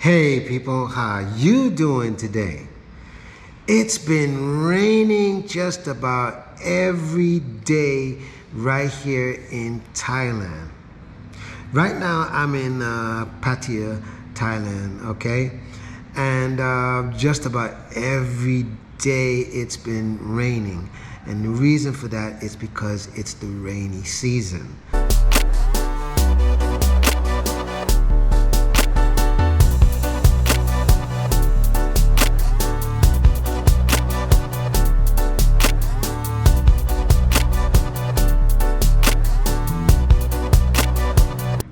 Hey people, how you doing today? It's been raining just about every day right here in Thailand. Right now I'm in Pattaya, Thailand, okay? And just about every day it's been raining. And the reason for that is because it's the rainy season.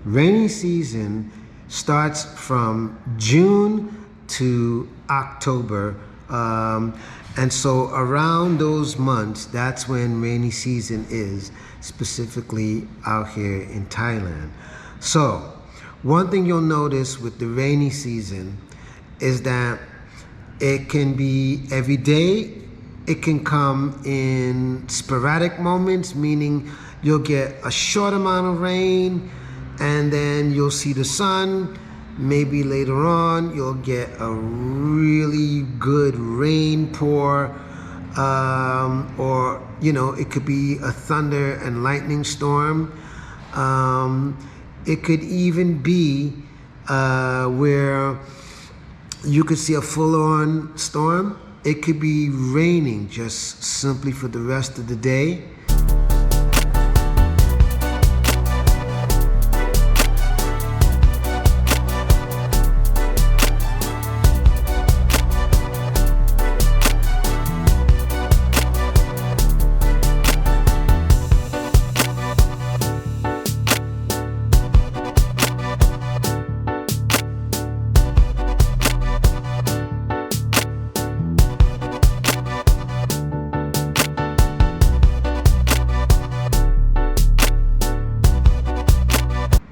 Rainy season starts from June to October, and so around those months, that's when rainy season is, specifically out here in Thailand. So, one thing you'll notice with the rainy season is that it can be every day, it can come in sporadic moments, meaning you'll get a short amount of rain, and then you'll see the sun. Maybe later on you'll get a really good rain pour, or it could be a thunder and lightning storm. It could even be where you could see a full-on storm. It could be raining just simply for the rest of the day.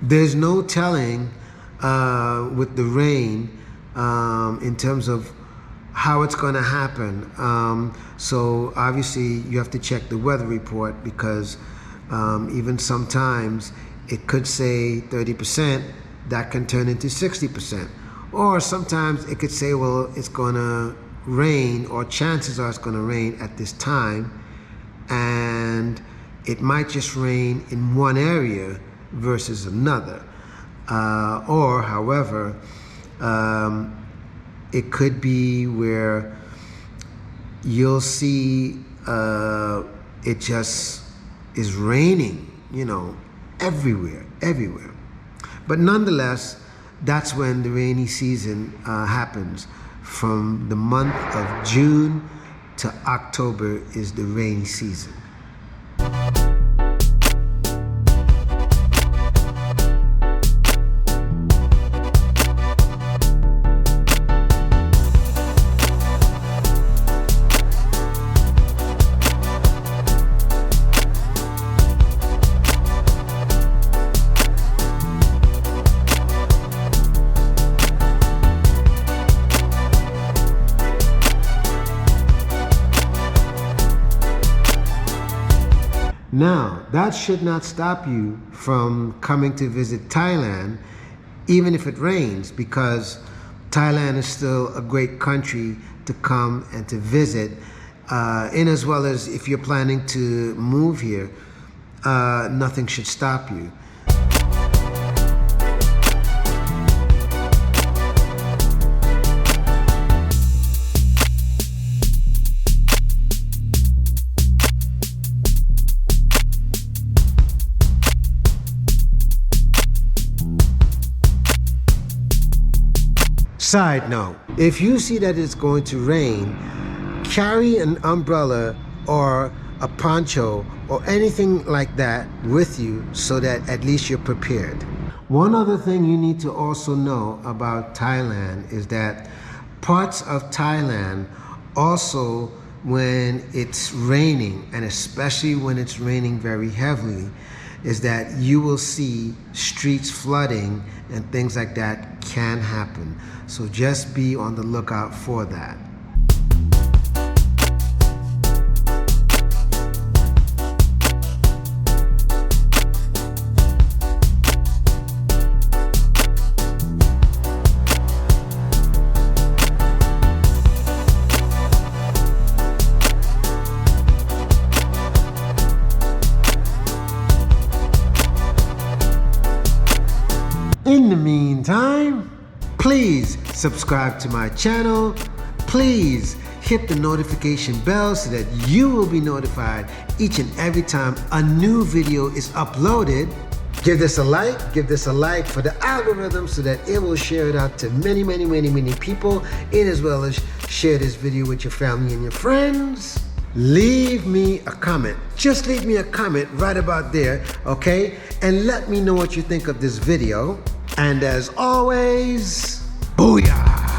There's no telling with the rain in terms of how it's going to happen. So obviously you have to check the weather report, because even sometimes it could say 30%, that can turn into 60%. Or sometimes it could say, well, it's going to rain, or chances are it's going to rain at this time, and it might just rain in one area versus another, or however, it could be where you'll see it just is raining, everywhere. But nonetheless, that's when the rainy season happens. From the month of June to October is the rainy season. Now, that should not stop you from coming to visit Thailand, even if it rains, because Thailand is still a great country to come and to visit, in as well as if you're planning to move here, nothing should stop you. Side note, if you see that it's going to rain, carry an umbrella or a poncho or anything like that with you, so that at least you're prepared. One other thing you need to also know about Thailand is that parts of Thailand also, when it's raining, and especially when it's raining very heavily, is that you will see streets flooding and things like that can happen. So just be on the lookout for that. Please subscribe to my channel. Please hit the notification bell so that you will be notified each and every time a new video is uploaded. Give this a like for the algorithm so that it will share it out to many people, and as well as share this video with your family and your friends. Leave me a comment. Just leave me a comment right about there, okay? And let me know what you think of this video. And as always, booyah!